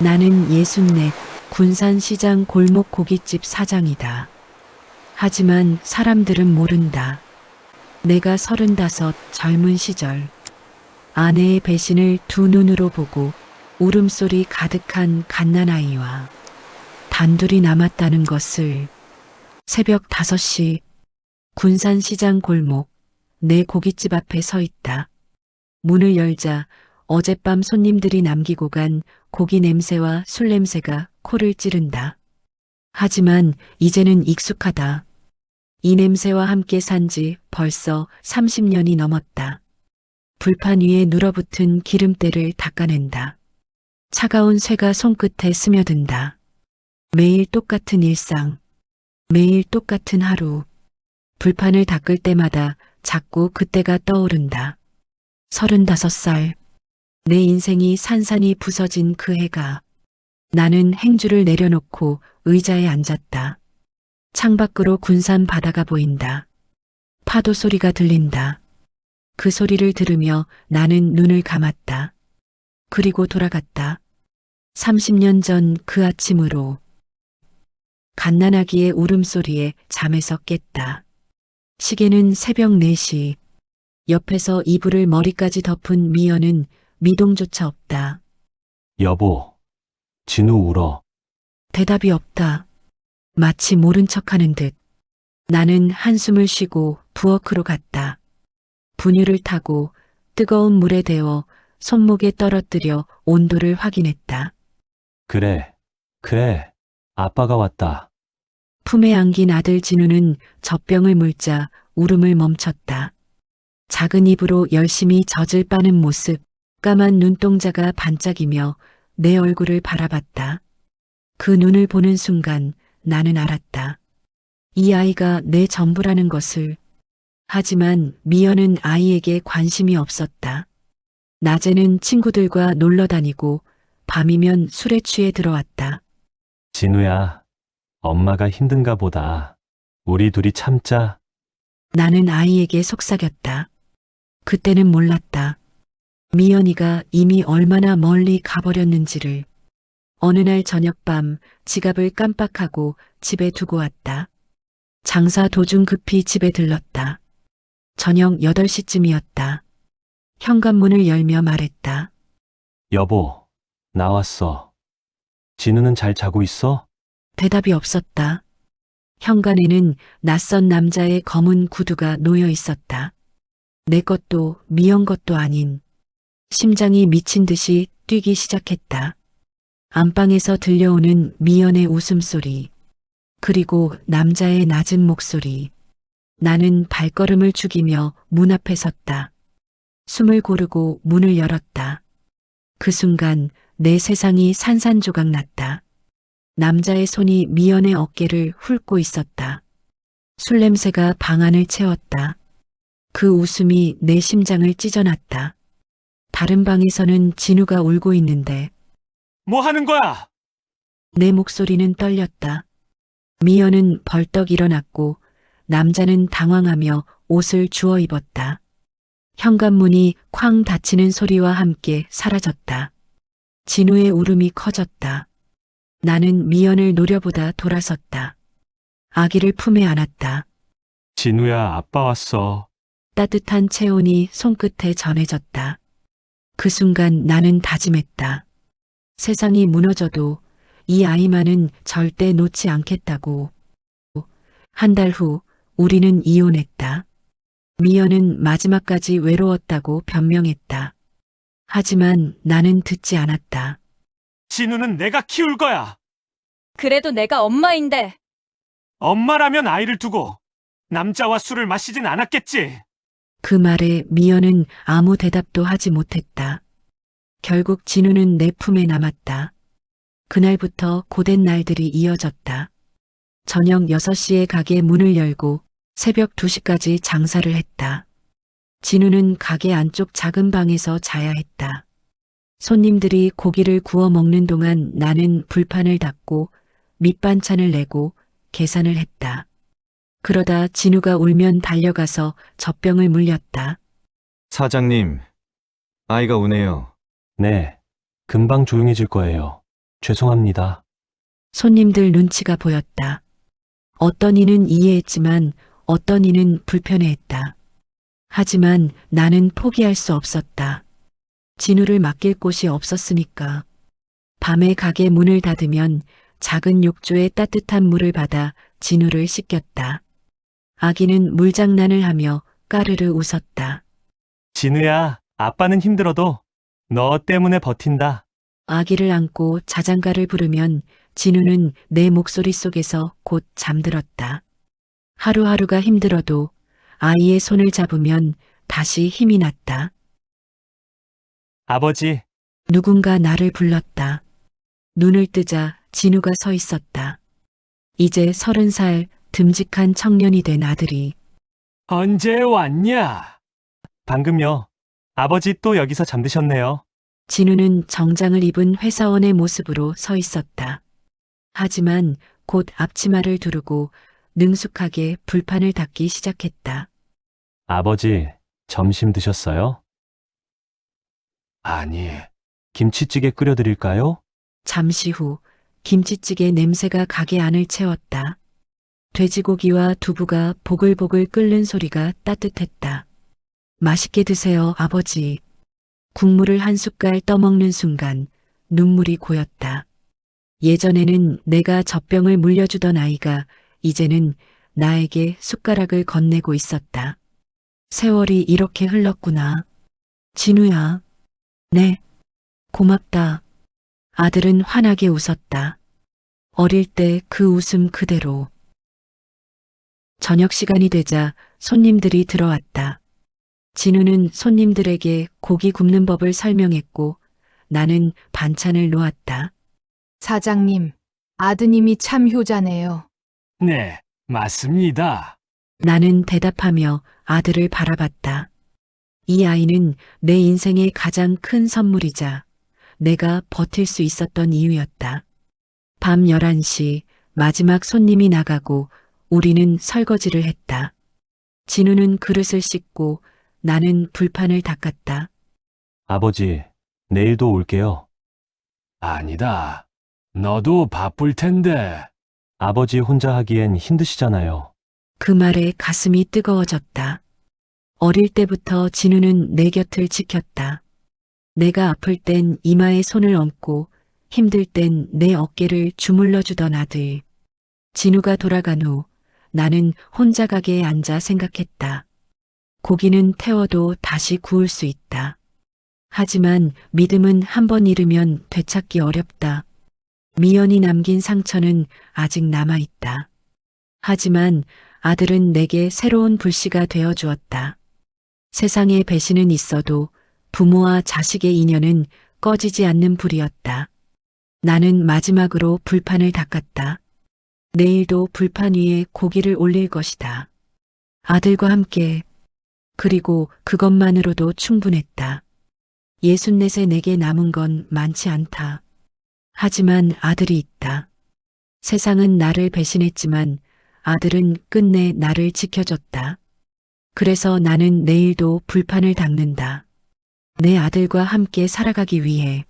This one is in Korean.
나는 64, 군산시장 골목 고깃집 사장이다. 하지만 사람들은 모른다. 내가 35 젊은 시절 아내의 배신을 두 눈으로 보고 울음소리 가득한 갓난아이와 단둘이 남았다는 것을. 새벽 5시 군산시장 골목 내 고깃집 앞에 서 있다. 문을 열자 어젯밤 손님들이 남기고 간 고기 냄새와 술 냄새가 코를 찌른다. 하지만 이제는 익숙하다. 이 냄새와 함께 산 지 벌써 30년이 넘었다. 불판 위에 눌어붙은 기름때를 닦아낸다. 차가운 쇠가 손끝에 스며든다. 매일 똑같은 일상, 매일 똑같은 하루. 불판을 닦을 때마다 자꾸 그때가 떠오른다. 35살. 내 인생이 산산이 부서진 그 해가. 나는 행주를 내려놓고 의자에 앉았다. 창밖으로 군산 바다가 보인다. 파도 소리가 들린다. 그 소리를 들으며 나는 눈을 감았다. 그리고 돌아갔다. 30년 전 그 아침으로. 갓난아기의 울음소리에 잠에서 깼다. 시계는 새벽 4시. 옆에서 이불을 머리까지 덮은 미연은 미동조차 없다. 여보, 진우 울어. 대답이 없다. 마치 모른 척하는 듯. 나는 한숨을 쉬고 부엌으로 갔다. 분유를 타고 뜨거운 물에 데워 손목에 떨어뜨려 온도를 확인했다. 그래, 아빠가 왔다. 품에 안긴 아들 진우는 젖병을 물자 울음을 멈췄다. 작은 입으로 열심히 젖을 빠는 모습, 까만 눈동자가 반짝이며 내 얼굴을 바라봤다. 그 눈을 보는 순간 나는 알았다. 이 아이가 내 전부라는 것을. 하지만 미연은 아이에게 관심이 없었다. 낮에는 친구들과 놀러 다니고 밤이면 술에 취해 들어왔다. 진우야, 엄마가 힘든가 보다. 우리 둘이 참자. 나는 아이에게 속삭였다. 그때는 몰랐다. 미연이가 이미 얼마나 멀리 가버렸는지를. 어느 날 저녁밤 지갑을 깜빡하고 집에 두고 왔다. 장사 도중 급히 집에 들렀다. 저녁 8시쯤이었다. 현관문을 열며 말했다. 여보, 나왔어. 진우는 잘 자고 있어? 대답이 없었다. 현관에는 낯선 남자의 검은 구두가 놓여 있었다. 내 것도 미연 것도 아닌. 심장이 미친 듯이 뛰기 시작했다. 안방에서 들려오는 미연의 웃음소리, 그리고 남자의 낮은 목소리. 나는 발걸음을 죽이며 문 앞에 섰다. 숨을 고르고 문을 열었다. 그 순간 내 세상이 산산조각 났다. 남자의 손이 미연의 어깨를 훑고 있었다. 술 냄새가 방 안을 채웠다. 그 웃음이 내 심장을 찢어놨다. 다른 방에서는 진우가 울고 있는데 뭐 하는 거야? 내 목소리는 떨렸다. 미연은 벌떡 일어났고 남자는 당황하며 옷을 주워 입었다. 현관문이 쾅 닫히는 소리와 함께 사라졌다. 진우의 울음이 커졌다. 나는 미연을 노려보다 돌아섰다. 아기를 품에 안았다. 진우야, 아빠 왔어. 따뜻한 체온이 손끝에 전해졌다. 그 순간 나는 다짐했다. 세상이 무너져도 이 아이만은 절대 놓지 않겠다고. 한 달 후 우리는 이혼했다. 미연은 마지막까지 외로웠다고 변명했다. 하지만 나는 듣지 않았다. 진우는 내가 키울 거야. 그래도 내가 엄마인데. 엄마라면 아이를 두고 남자와 술을 마시진 않았겠지. 그 말에 미연은 아무 대답도 하지 못했다. 결국 진우는 내 품에 남았다. 그날부터 고된 날들이 이어졌다. 저녁 6시에 가게 문을 열고 새벽 2시까지 장사를 했다. 진우는 가게 안쪽 작은 방에서 자야 했다. 손님들이 고기를 구워 먹는 동안 나는 불판을 닦고 밑반찬을 내고 계산을 했다. 그러다 진우가 울면 달려가서 젖병을 물렸다. 사장님, 아이가 우네요. 네, 금방 조용해질 거예요. 죄송합니다. 손님들 눈치가 보였다. 어떤 이는 이해했지만 어떤 이는 불편해했다. 하지만 나는 포기할 수 없었다. 진우를 맡길 곳이 없었으니까. 밤에 가게 문을 닫으면 작은 욕조에 따뜻한 물을 받아 진우를 씻겼다. 아기는 물장난을 하며 까르르 웃었다. 진우야, 아빠는 힘들어도 너 때문에 버틴다. 아기를 안고 자장가를 부르면 진우는 내 목소리 속에서 곧 잠들었다. 하루하루가 힘들어도 아이의 손을 잡으면 다시 힘이 났다. 아버지, 누군가 나를 불렀다. 눈을 뜨자 진우가 서 있었다. 이제 30살 듬직한 청년이 된 아들이. 언제 왔냐? 방금요. 아버지 또 여기서 잠드셨네요. 진우는 정장을 입은 회사원의 모습으로 서 있었다. 하지만 곧 앞치마를 두르고 능숙하게 불판을 닦기 시작했다. 아버지, 점심 드셨어요? 아니. 김치찌개 끓여드릴까요? 잠시 후 김치찌개 냄새가 가게 안을 채웠다. 돼지고기와 두부가 보글보글 끓는 소리가 따뜻했다. 맛있게 드세요, 아버지. 국물을 한 숟갈 떠먹는 순간 눈물이 고였다. 예전에는 내가 젖병을 물려주던 아이가 이제는 나에게 숟가락을 건네고 있었다. 세월이 이렇게 흘렀구나. 진우야. 네. 고맙다. 아들은 환하게 웃었다. 어릴 때 그 웃음 그대로. 저녁 시간이 되자 손님들이 들어왔다. 진우는 손님들에게 고기 굽는 법을 설명했고 나는 반찬을 놓았다. 사장님, 아드님이 참 효자네요. 네, 맞습니다. 나는 대답하며 아들을 바라봤다. 이 아이는 내 인생의 가장 큰 선물이자 내가 버틸 수 있었던 이유였다. 밤 11시 마지막 손님이 나가고 우리는 설거지를 했다. 진우는 그릇을 씻고 나는 불판을 닦았다. 아버지, 내일도 올게요. 아니다. 너도 바쁠 텐데. 아버지 혼자 하기엔 힘드시잖아요. 그 말에 가슴이 뜨거워졌다. 어릴 때부터 진우는 내 곁을 지켰다. 내가 아플 땐 이마에 손을 얹고 힘들 땐 내 어깨를 주물러 주던 아들. 진우가 돌아간 후 나는 혼자 가게에 앉아 생각했다. 고기는 태워도 다시 구울 수 있다. 하지만 믿음은 한 번 잃으면 되찾기 어렵다. 미연이 남긴 상처는 아직 남아있다. 하지만 아들은 내게 새로운 불씨가 되어 주었다. 세상에 배신은 있어도 부모와 자식의 인연은 꺼지지 않는 불이었다. 나는 마지막으로 불판을 닦았다. 내일도 불판 위에 고기를 올릴 것이다. 아들과 함께. 그리고 그것만으로도 충분했다. 64세 내게 남은 건 많지 않다. 하지만 아들이 있다. 세상은 나를 배신했지만 아들은 끝내 나를 지켜줬다. 그래서 나는 내일도 불판을 닦는다. 내 아들과 함께 살아가기 위해.